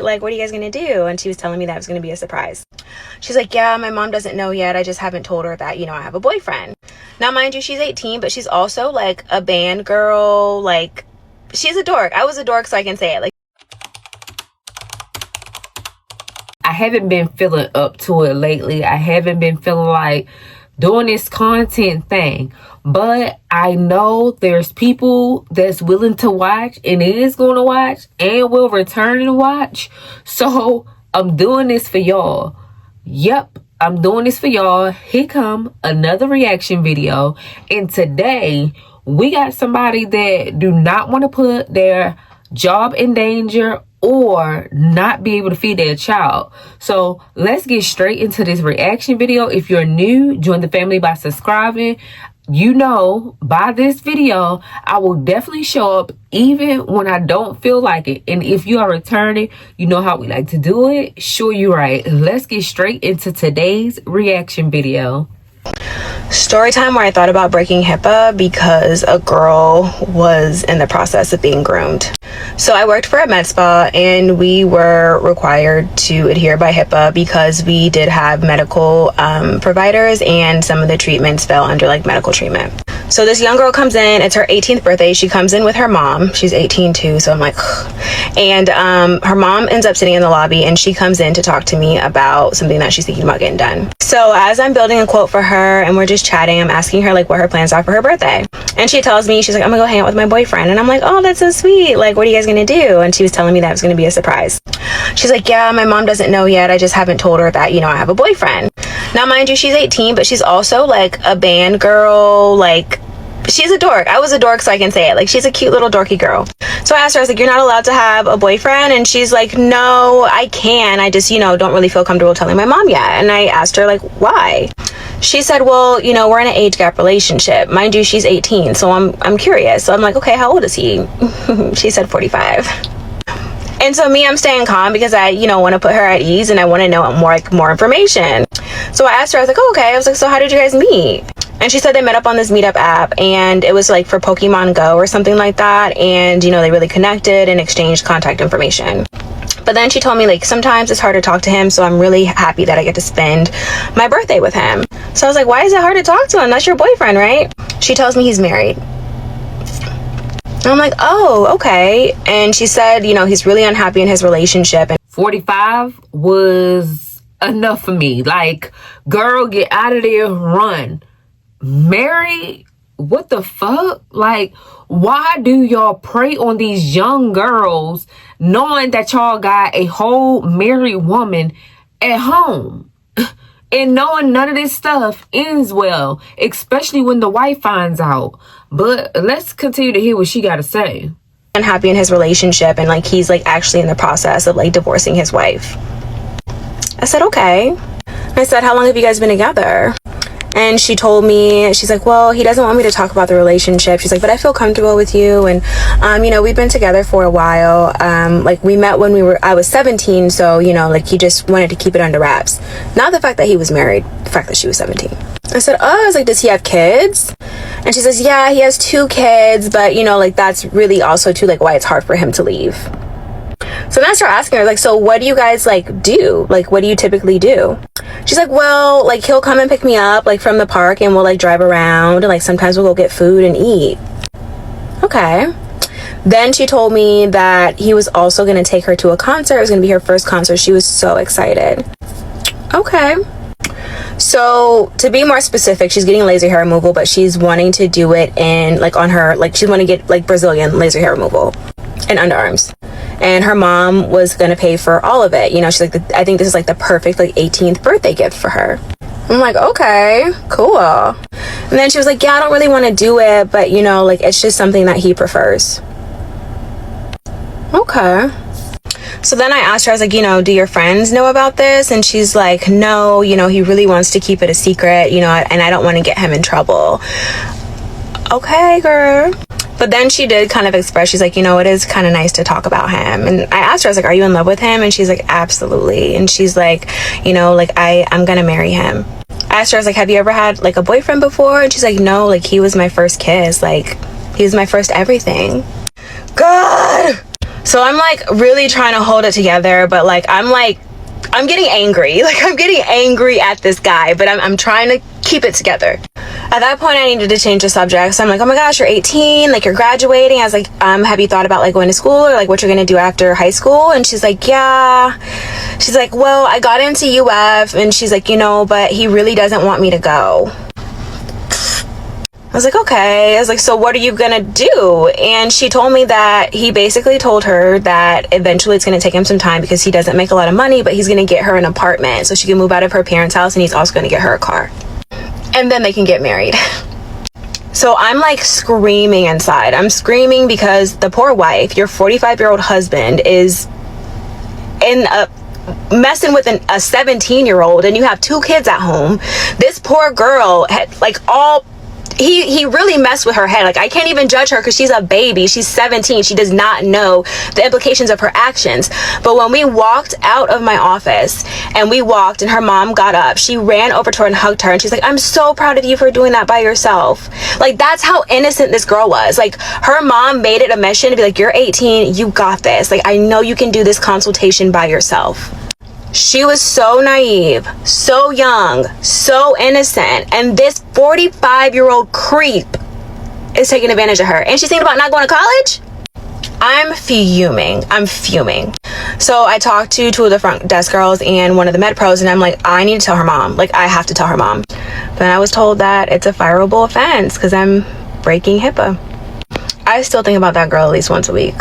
like, what are you guys gonna do? And she was telling me that it was gonna be a surprise. She's like, yeah, my mom doesn't know yet. I just haven't told her that, you know, I have a boyfriend. Now, mind you, she's 18, but she's also like a band girl. Like, she's a dork. I was a dork, so I can say it. Like, I haven't been feeling up to it lately. I haven't been feeling like doing this content thing. But I know there's people that's willing to watch and is going to watch and will return and watch. So I'm doing this for y'all. Yep, I'm doing this for y'all. Here come another reaction video. And today we got somebody that do not want to put their job in danger or not be able to feed their child. So let's get straight into this reaction video. If you're new, join the family by subscribing. You know, by this video, I will definitely show up even when I don't feel like it. And if you are returning, you know how we like to do it. Sure, you're right. Let's get straight into today's reaction video. story time where I thought about breaking HIPAA because a girl was in the process of being groomed. So I worked for a med spa and we were required to adhere by HIPAA because we did have medical providers, and some of the treatments fell under like medical treatment. So this young girl comes in, it's her 18th birthday. She comes in with her mom. She's 18 too, so I'm like, ugh. And her mom ends up sitting in the lobby and she comes in to talk to me about something that she's thinking about getting done. So as I'm building a quote for her and we're just chatting, I'm asking her like what her plans are for her birthday. And she tells me, she's like, I'm gonna go hang out with my boyfriend. And I'm like, oh, that's so sweet. Like, what are you guys gonna do? And she was telling me that it was gonna be a surprise. She's like, yeah, my mom doesn't know yet. I just haven't told her that, you know, I have a boyfriend. Now, mind you, she's 18, but she's also like a band girl. Like, she's a dork. I was a dork, so I can say it. Like, she's a cute little dorky girl. So I asked her, I was like, you're not allowed to have a boyfriend? And she's like, no, I can. I just, you know, don't really feel comfortable telling my mom yet. And I asked her, like, why? She said, well, you know, we're in an age gap relationship. Mind you, she's 18, so I'm curious. So I'm like, okay, how old is he? She said 45. And so me, I'm staying calm because I, you know, want to put her at ease and I want to know more information. So I asked her, I was like, oh, okay. I was like, so how did you guys meet? And she said they met up on this meetup app and it was like for Pokemon Go or something like that. And, you know, they really connected and exchanged contact information. But then she told me, like, sometimes it's hard to talk to him, so I'm really happy that I get to spend my birthday with him. So I was like, why is it hard to talk to him? That's your boyfriend, right? She tells me he's married. And I'm like, oh, okay. And she said, you know, he's really unhappy in his relationship. And 45 was enough for me. Like, girl, get out of there, run. Married? What the fuck? Like, why do y'all prey on these young girls knowing that y'all got a whole married woman at home and knowing none of this stuff ends well, especially when the wife finds out? But let's continue to hear what she got to say. Unhappy in his relationship, and like he's like actually in the process of like divorcing his wife. I said, okay. I said, how long have you guys been together? And she told me, she's like, well, he doesn't want me to talk about the relationship. She's like, but I feel comfortable with you. And, you know, we've been together for a while. Like, we met when I was 17. So, you know, like, he just wanted to keep it under wraps. Not the fact that he was married, the fact that she was 17. I said, oh, I was like, does he have kids? And she says, yeah, he has 2 kids. But, you know, like, that's really also, too, like, why it's hard for him to leave. So then I start asking her, like, so what do you guys, like, do? Like, what do you typically do? She's like, well, like, he'll come and pick me up, like, from the park, and we'll, like, drive around, and, like, sometimes we'll go get food and eat. Okay. Then she told me that he was also going to take her to a concert. It was going to be her first concert. She was so excited. Okay. So, to be more specific, she's getting laser hair removal, but she's wanting to do it in, like, on her, like, she's wanting to get, like, Brazilian laser hair removal and underarms. And her mom was gonna pay for all of it. You know, she's like, I think this is like the perfect like 18th birthday gift for her. I'm like, okay, cool. And then she was like, yeah, I don't really want to do it, but you know, like, it's just something that he prefers. Okay. So then I asked her, I was like, you know, do your friends know about this? And she's like, no, you know, he really wants to keep it a secret, you know, and I don't want to get him in trouble. Okay, girl. But then she did kind of express, she's like, you know, it is kind of nice to talk about him. And I asked her, I was like, are you in love with him? And she's like, absolutely. And she's like, you know, like, I'm gonna marry him. I asked her, I was like, have you ever had like a boyfriend before? And she's like, no, like, he was my first kiss. Like, he was my first everything. God! So I'm like really trying to hold it together, but like I'm getting angry. Like I'm getting angry at this guy, but I'm trying to keep it together. At that point, I needed to change the subject. So I'm like, oh my gosh, you're 18, like you're graduating. I was like, have you thought about like going to school or like what you're gonna do after high school? And she's like, yeah. She's like, well, I got into UF, and she's like, but he really doesn't want me to go. I was like, okay. I was like, so what are you gonna do? And she told me that he basically told her that eventually it's gonna take him some time because he doesn't make a lot of money, but he's gonna get her an apartment so she can move out of her parents' house, and he's also gonna get her a car. And then they can get married. So I'm like screaming inside. I'm screaming because the poor wife, your 45-year-old husband, is messing with a 17-year-old, and you have 2 kids at home. This poor girl had like he really messed with her head. Like I can't even judge her because she's a baby. She's 17. She does not know the implications of her actions. But when we walked out of my office and her mom got up, she ran over to her and hugged her, and she's like, I'm so proud of you for doing that by yourself. Like that's how innocent this girl was. Like her mom made it a mission to be like, you're 18, you got this. Like I know you can do this consultation by yourself. She was so naive, so young, so innocent, and this 45-year-old creep is taking advantage of her. And she's thinking about not going to college? I'm fuming. So I talked to 2 of the front desk girls and one of the med pros, and I'm like, I need to tell her mom. Like, I have to tell her mom. But I was told that it's a fireable offense because I'm breaking HIPAA. I still think about that girl at least once a week.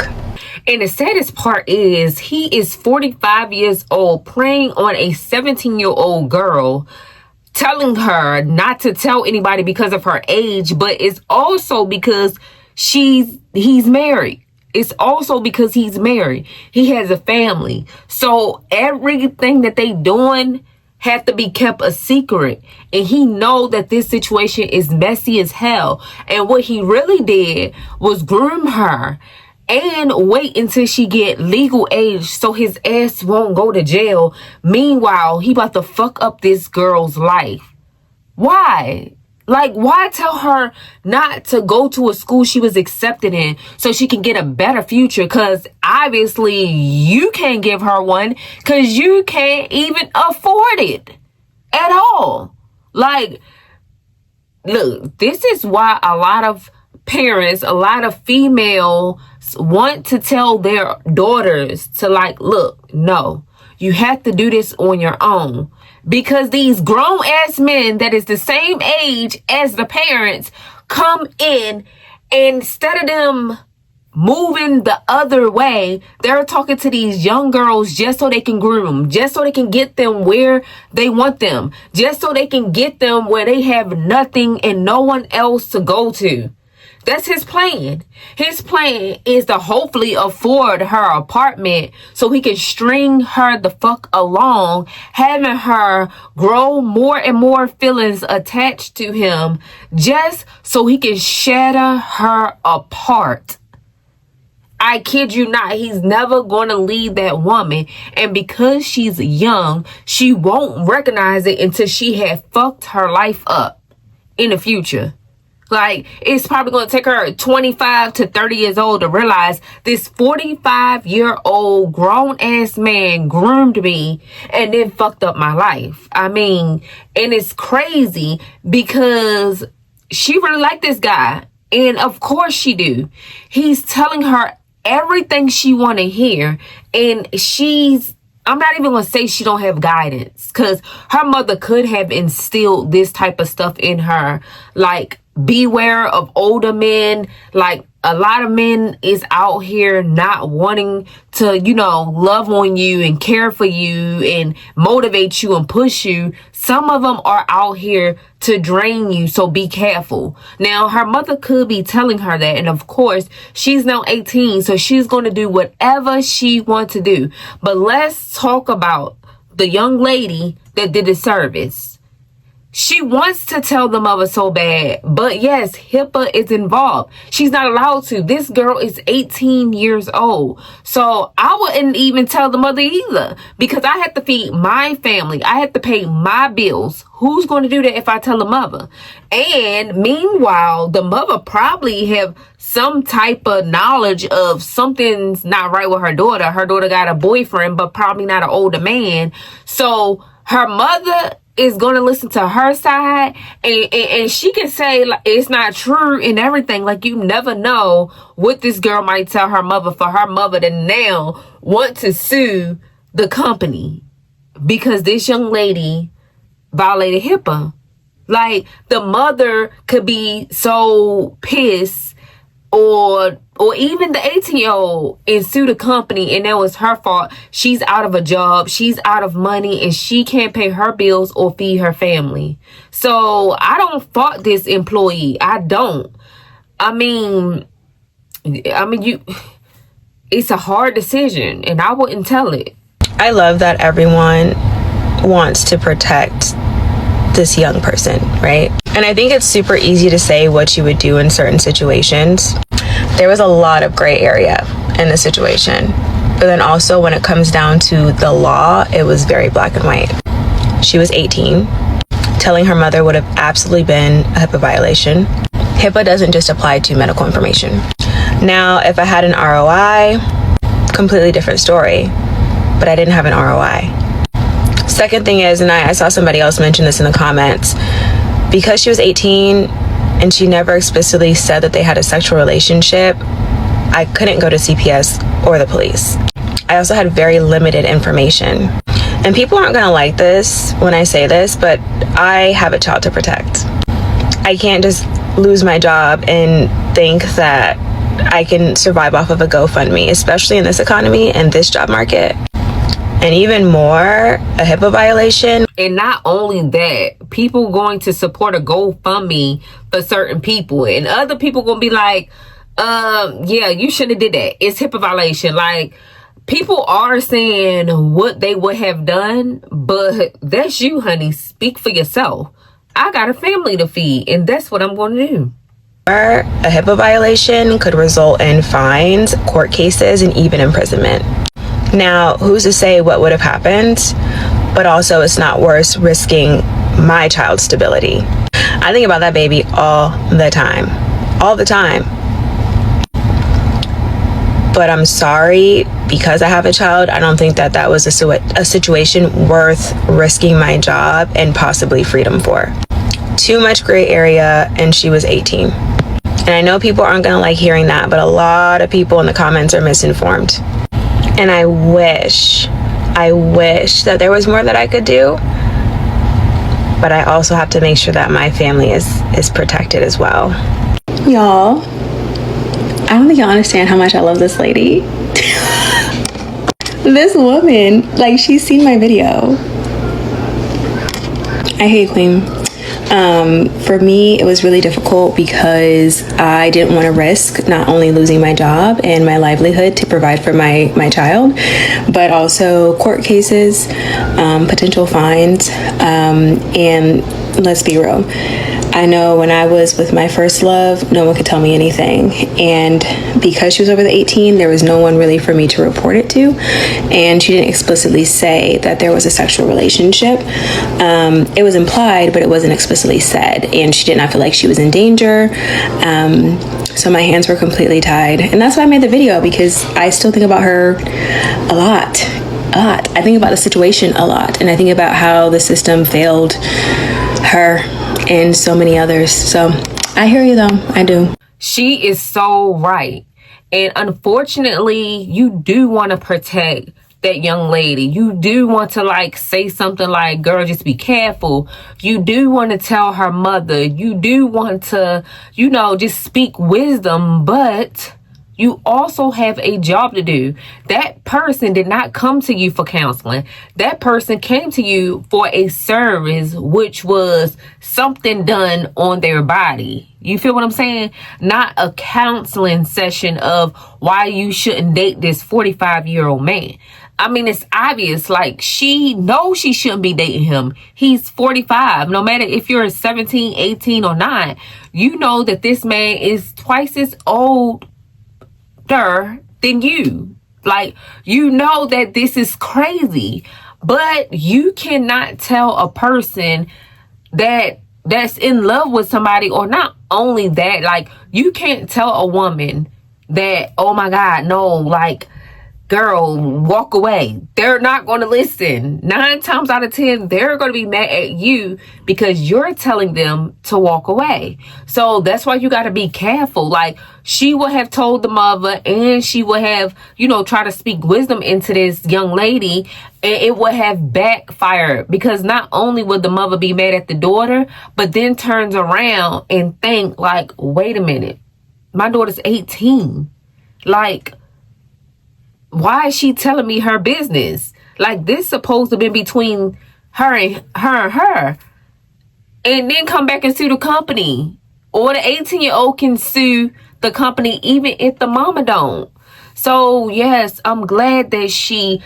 And the saddest part is he is 45 years old, preying on a 17-year-old girl, telling her not to tell anybody because of her age, but it's also because he's married. It's also because he's married. He has a family. So everything that they doing have to be kept a secret. And he know that this situation is messy as hell. And what he really did was groom her and wait until she get legal age so his ass won't go to jail. Meanwhile, he about to fuck up this girl's life. Why? Like, why tell her not to go to a school she was accepted in so she can get a better future? Because obviously you can't give her one because you can't even afford it at all. Like, look, this is why a lot of parents, a lot of females want to tell their daughters to like, look, no, you have to do this on your own. Because these grown ass men that is the same age as the parents come in, and instead of them moving the other way, they're talking to these young girls just so they can groom, just so they can get them where they want them, just so they can get them where they have nothing and no one else to go to. That's his plan. His plan is to hopefully afford her apartment so he can string her the fuck along, having her grow more and more feelings attached to him just so he can shatter her apart. I kid you not, he's never going to leave that woman. And because she's young, she won't recognize it until she had fucked her life up in the future. Like, it's probably going to take her 25 to 30 years old to realize this 45-year-old grown-ass man groomed me and then fucked up my life. I mean, and it's crazy because she really liked this guy. And of course she do. He's telling her everything she want to hear. And I'm not even going to say she don't have guidance, because her mother could have instilled this type of stuff in her. Like, beware of older men. Like, a lot of men is out here not wanting to, love on you and care for you and motivate you and push you. Some of them are out here to drain you, so be careful. Now, her mother could be telling her that, and of course, she's now 18, so she's going to do whatever she wants to do. But let's talk about the young lady that did the service. She wants to tell the mother so bad, but yes, HIPAA is involved. She's not allowed to. This girl is 18 years old. So I wouldn't even tell the mother either, because I have to feed my family. I have to pay my bills. Who's going to do that if I tell the mother? And meanwhile, the mother probably have some type of knowledge of something's not right with her daughter. Her daughter got a boyfriend, but probably not an older man. So her mother is going to listen to her side, and she can say like, it's not true and everything. Like, you never know what this girl might tell her mother for her mother to now want to sue the company because this young lady violated HIPAA. Like, the mother could be so pissed, or even the 18-year-old, and sue the company, and that was her fault. She's out of a job, she's out of money, and she can't pay her bills or feed her family. So I don't fault this employee. I don't. I mean, it's a hard decision, and I wouldn't tell it. I love that everyone wants to protect this young person, right? And I think it's super easy to say what you would do in certain situations. There was a lot of gray area in the situation, but then also when it comes down to the law, it was very black and white. She was 18. Telling her mother would have absolutely been a HIPAA violation. HIPAA doesn't just apply to medical information. Now, if I had an ROI, completely different story, but I didn't have an ROI. Second thing is, and I saw somebody else mention this in the comments, because she was 18 and she never explicitly said that they had a sexual relationship, I couldn't go to CPS or the police. I also had very limited information. And people aren't gonna like this when I say this, but I have a child to protect. I can't just lose my job and think that I can survive off of a GoFundMe, especially in this economy and this job market. And even more, a HIPAA violation. And not only that, people going to support a GoFundMe for certain people, and other people gonna be like, yeah, you shouldn't have did that. It's HIPAA violation. Like, people are saying what they would have done, but that's you, honey. Speak for yourself. I got a family to feed, and that's what I'm going to do. A HIPAA violation could result in fines, court cases, and even imprisonment. Now, who's to say what would have happened? But also, it's not worth risking my child's stability. I think about that baby all the time. All the time. But I'm sorry, because I have a child, I don't think that that was a situation worth risking my job and possibly freedom for. Too much gray area, and she was 18. And I know people aren't gonna like hearing that, but a lot of people in the comments are misinformed. And I wish that there was more that I could do, but I also have to make sure that my family is protected as well. Y'all, I don't think y'all understand how much I love this lady. This woman, like, she's seen my video. I hate Queen. For me, it was really difficult because I didn't want to risk not only losing my job and my livelihood to provide for my child, but also court cases, potential fines, and let's be real. I know when I was with my first love, no one could tell me anything. And because she was over the 18, there was no one really for me to report it to. And she didn't explicitly say that there was a sexual relationship. It was implied, but it wasn't explicitly said. And she did not feel like she was in danger. So my hands were completely tied. And that's why I made the video, because I still think about her a lot. I think about the situation a lot. And I think about how the system failed her and so many others. So I hear you though. I do. She is so right. And unfortunately, you do want to protect that young lady. You do want to like say something like, girl, just be careful. You do want to tell her mother. You do want to, just speak wisdom, but you also have a job to do. That person did not come to you for counseling. That person came to you for a service, which was something done on their body. You feel what I'm saying? Not a counseling session of why you shouldn't date this 45-year-old man. I mean, it's obvious. Like, she knows she shouldn't be dating him. He's 45. No matter if you're 17, 18, or not, you know that this man is twice as older than you. Like, you know that this is crazy. But you cannot tell a person that's in love with somebody, or not only that, like, you can't tell a woman that, oh my God, no, like, girl, walk away. They're not going to listen. 9 times out of 10, they're going to be mad at you because you're telling them to walk away. So that's why you got to be careful. Like, she would have told the mother, and she would have, try to speak wisdom into this young lady, and it would have backfired, because not only would the mother be mad at the daughter, but then turns around and think like, wait a minute, my daughter's 18. Like, why is she telling me her business? Like, this supposed to be between her and her. And then come back and sue the company. Or the 18-year-old can sue the company even if the mama don't. So, yes, I'm glad that she,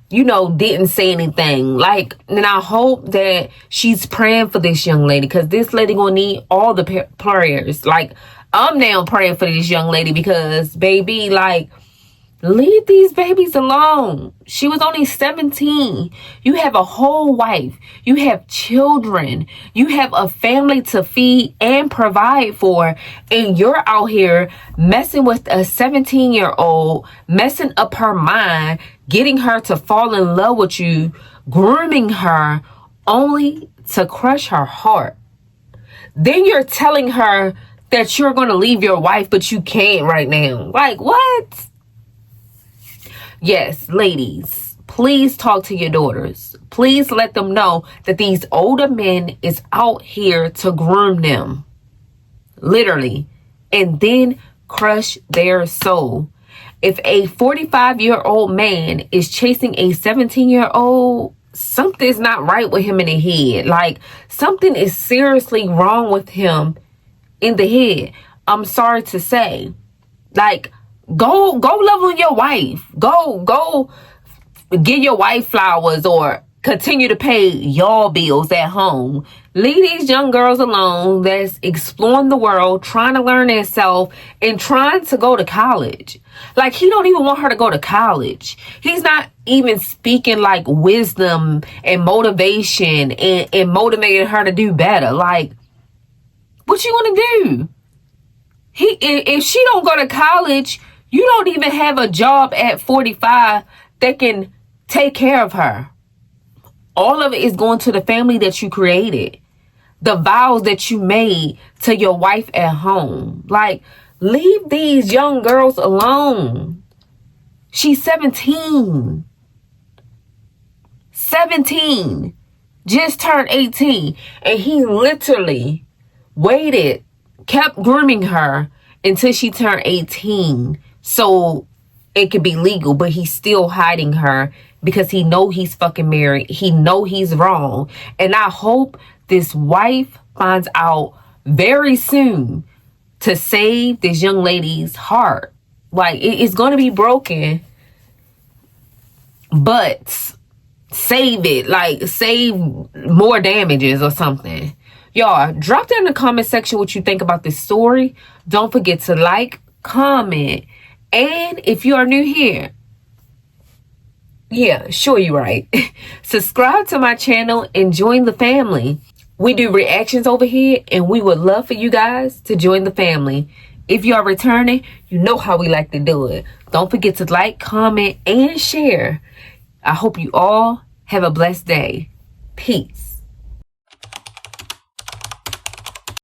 didn't say anything. Like, and I hope that she's praying for this young lady, because this lady gonna need all the prayers. Like, I'm now praying for this young lady because, baby, like, leave these babies alone. She was only 17. You have a whole wife. You have children. You have a family to feed and provide for. And you're out here messing with a 17-year-old, messing up her mind, getting her to fall in love with you, grooming her, only to crush her heart. Then you're telling her that you're going to leave your wife, but you can't right now. Like, what? Yes, ladies, please talk to your daughters. Please let them know that these older men is out here to groom them. Literally. And then crush their soul. If a 45-year-old man is chasing a 17-year-old, something's not right with him in the head. Like, something is seriously wrong with him in the head. I'm sorry to say. Like, Go love on your wife. Go give your wife flowers, or continue to pay y'all bills at home. Leave these young girls alone that's exploring the world, trying to learn themselves, and trying to go to college. Like, he don't even want her to go to college. He's not even speaking like wisdom and motivation and motivating her to do better. Like, what you want to do? If she don't go to college, you don't even have a job at 45 that can take care of her. All of it is going to the family that you created. The vows that you made to your wife at home. Like, leave these young girls alone. She's 17. 17. Just turned 18. And he literally waited, kept grooming her until she turned 18. So it could be legal, but he's still hiding her because he know he's fucking married. He know he's wrong. And I hope this wife finds out very soon to save this young lady's heart. Like, it's going to be broken, but save it. Like, save more damages or something. Y'all, drop down in the comment section what you think about this story. Don't forget to like, comment, and if you are new here, yeah, sure, you're right. Subscribe to my channel and join the family. We do reactions over here, and we would love for you guys to join the family. If you are returning, you know how we like to do it. Don't forget to like, comment, and share. I hope you all have a blessed day. Peace.